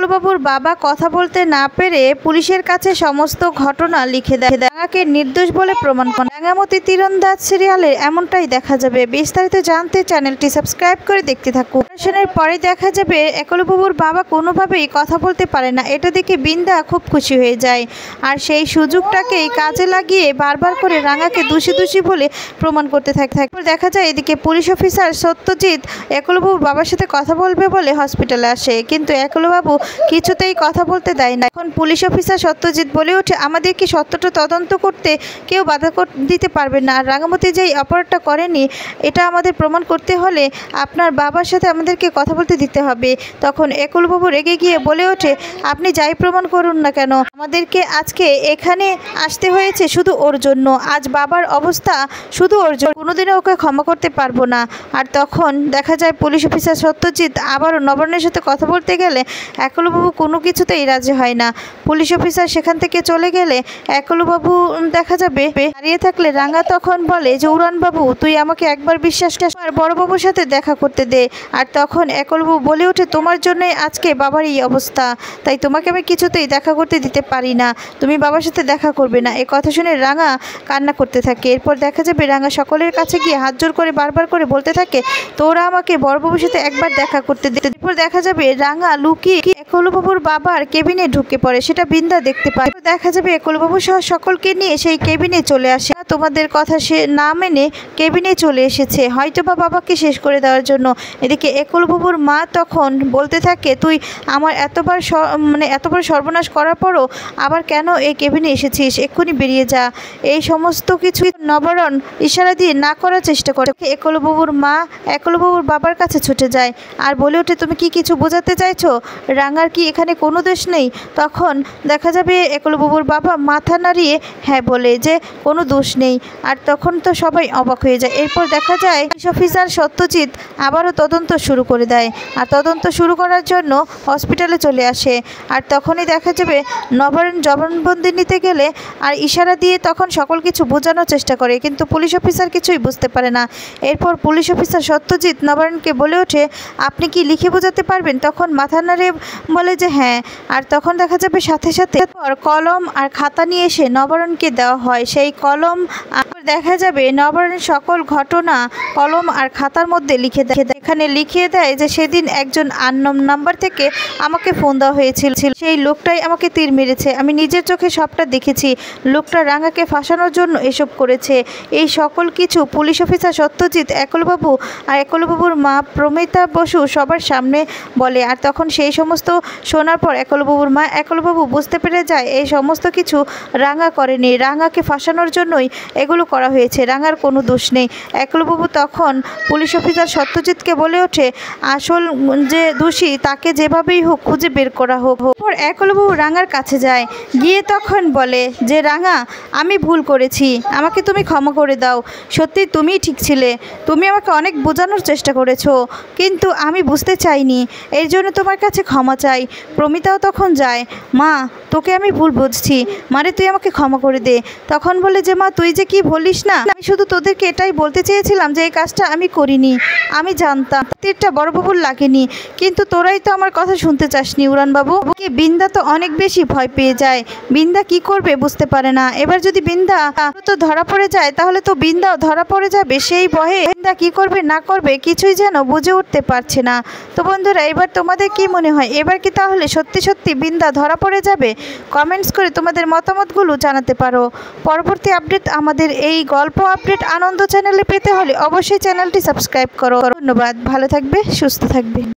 একলবাবুর বাবা কথা বলতে না পেরে পুলিশের কাছে সমস্ত ঘটনা লিখে দেয়। রাঙাকে নির্দোষ বলে প্রমাণ করে। রাঙামতি তীরন্দাজ সিরিয়ালে এমনটাই দেখা যাবে। বিস্তারিত জানতে চ্যানেলটি সাবস্ক্রাইব করে দেখতে থাকুন। অপারেশনের পরে দেখা যাবে একলবাবুর বাবা কোনোভাবেই কথা বলতে পারে না। এটা দেখে বৃন্দা খুব খুশি হয়ে যায়, আর সেই সুযোগটাকেই কাজে লাগিয়ে বারবার করে রাঙাকে দোষী দোষী বলে প্রমাণ করতে থাকে। দেখা যায় এদিকে পুলিশ অফিসার সত্যজিৎ একলবাবুর বাবার সাথে কথা বলবে বলে হসপিটালে আসে, কিন্তু একলবাবু কিছুতেই কথা বলতে দেয় না। এখন পুলিশ অফিসার সত্যজিৎ বলে ওঠে, আমাদেরকে সত্যটা তদন্ত করতে কেউ বাধা দিতে পারবে না। আর রাঙামতি যেই অপরাধটা করেনি এটা আমাদের প্রমাণ করতে হলে আপনার বাবার সাথে আমাদেরকে কথা বলতে দিতে হবে। তখন একলবাবু রেগে গিয়ে বলে ওঠে, আপনি যাই প্রমাণ করুন না কেন, আমাদেরকে আজকে এখানে আসতে হয়েছে শুধু ওর জন্য। আজ বাবার অবস্থা শুধু ওর জন্য, কোনোদিনও ওকে ক্ষমা করতে পারবো না। আর তখন দেখা যায় পুলিশ অফিসার সত্যজিৎ আবারও নবারণের সাথে কথা বলতে গেলে একলবাবু কোনো কিছুতেই রাজি হয় না। পুলিশ অফিসার সেখান থেকে চলে গেলে একলবাবু দেখা যাবে দাঁড়িয়ে থাকলে রাঙা তখন বলে যে, উড়ানবাবু তুই আমাকে একবার বিশ্বাস কর, বড়বাবুর সাথে দেখা করতে দে। আর তখন একলবাবু বলে ওঠে, তোমার জন্যই আজকে বাবার এই অবস্থা, তাই তোমাকে আমি কিছুতেই দেখা করতে দিতে পারি না, তুমি বাবার সাথে দেখা করবে না। এই কথা শুনে রাঙা কান্না করতে থাকে। এরপর দেখা যাবে রাঙা সকলের কাছে গিয়ে হাত জোর করে বারবার করে বলতে থাকে, তোরা আমাকে বড়বাবুর সাথে একবার দেখা করতে দে। এরপর দেখা যাবে রাঙা লুকিয়ে একলবাবুর বাবার কেবিনে ঢুকে পড়ে, সেটা বৃন্দা দেখতে পায়। দেখা যাবে একলবাবু সহ সকলকে নিয়ে সেই কেবিনে চলে আসে। তোমাদের কথা সে না মেনে কেবিনে চলে এসেছে, হয়তো বা বাবাকে শেষ করে দেওয়ার জন্য। এদিকে একলবাবুর মা তখন বলতে থাকে, তুই আমার এতবার সর্বনাশ করার পরও আবার কেন এই কেবিনে এসেছিস, এক্ষুনি বেরিয়ে যা। এই সমস্ত কিছু নবারণ ইশারা দিয়ে না করার চেষ্টা করে। একলবাবুর মা একলবাবুর বাবার কাছে ছুটে যায় আর বলে ওঠে, তুমি কি কিছু বোঝাতে চাইছো, রাঙার কি এখানে কোনো দোষ নেই? তখন দেখা যাবে একলবাবুর বাবা মাথা নাড়িয়ে হ্যাঁ বলে যে কোনো দোষ নেই। আর তখন তো সবাই অবাক হয়ে যায়। এরপর দেখা যায় পুলিশ অফিসার সত্যজিৎ আবারও তদন্ত শুরু করে দেয়, আর তদন্ত শুরু করার জন্য হসপিটালে চলে আসে। আর তখনই দেখা যাবে নবারণ জবানবন্দি নিতে গেলে আর ইশারা দিয়ে তখন সকল কিছু বোঝানোর চেষ্টা করে, কিন্তু পুলিশ অফিসার কিছুই বুঝতে পারে না। এরপর পুলিশ অফিসার সত্যজিৎ নবারণকে বলে ওঠে, আপনি কি লিখে বোঝাতে পারবেন? তখন মাথা নাড়ে বলে যে হ্যাঁ। আর তখন দেখা যাবে সাথে সাথে কলম আর খাতা নিয়ে এসে নবারণকে দেওয়া হয়। সেই কলম দেখা যাবে নবারণ সকল ঘটনা কলম আর খাতার মধ্যে লিখে দেয়। এখানে লিখিয়ে দেয় যে সেদিন একজন আননোন নাম্বার থেকে আমাকে ফোন দেওয়া হয়েছিল, সেই লোকটাই আমাকে তীর মেরেছে, আমি নিজের চোখে সবটা দেখেছি, লোকটা রাঙাকে ফাঁসানোর জন্য এসব করেছে। এই সকল কিছু পুলিশ অফিসার সত্যজিৎ একলবাবু আর একলবাবুর মা প্রমিতা বসু সবার সামনে বলে। আর তখন সেই সমস্ত শোনার পর একলবাবুর মা একলবাবু বুঝতে পেরে যায় এই সমস্ত কিছু রাঙা করেনি, রাঙাকে ফাঁসানোর জন্যই এগুলো করা হয়েছে, রাঙার কোনো দোষ নেই। একলবাবু তখন পুলিশ অফিসার সত্যজিৎকে বলে ওঠে, আসল যে দোষী তাকে যেভাবেই হোক খুঁজে বের করা হোক। একলবাবু রাঙার কাছে যায়, গিয়ে তখন বলে যে রাঙা, আমি ভুল করেছি, আমাকে তুমি ক্ষমা করে দাও, সত্যি তুমিই ঠিক ছিলে, তুমি আমাকে অনেক বোঝানোর চেষ্টা করেছো, কিন্তু আমি বুঝতে চাইনি, এর জন্য তোমার কাছে ক্ষমা চাই। প্রমিতাও তখন যায়, মা তোকে আমি ভুল বুঝছি, মারে তুই আমাকে ক্ষমা করে দে। তখন বলে যে মা তুই যে কি বলিস না, আমি শুধু তোদেরকে এটাই বলতে চেয়েছিলাম যে এই কাজটা আমি করিনি, আমি জানতাম তীরটা বড়বাবুর লাগেনি, কিন্তু তোরাই তো আমার কথা শুনতে চাসনি উড়ানবাবু। বৃন্দা তো অনেক বেশি ভয় পেয়ে যায়, বৃন্দা কি করবে বুঝতে পারে না। এবার যদি বৃন্দা তো ধরা পড়ে যায় তাহলে তো বৃন্দাও ধরা পড়ে যাবে, সেই ভয়ে বৃন্দা কি করবে না করবে কিছুই যেন বুঝে উঠতে পারছে না। তো বন্ধুরা এবার তোমাদের কি মনে হয়, এবার কি তাহলে সত্যি সত্যি বৃন্দা ধরা পড়ে যাবে? কমেন্টস করে তোমাদের মতামতগুলো জানাতে পারো। পরবর্তী আপডেট আমাদের এই গল্প আপডেট আনন্দ চ্যানেলে পেতে হলে অবশ্যই চ্যানেলটি সাবস্ক্রাইব করো। ধন্যবাদ, ভালো থাকবে, সুস্থ থাকবে।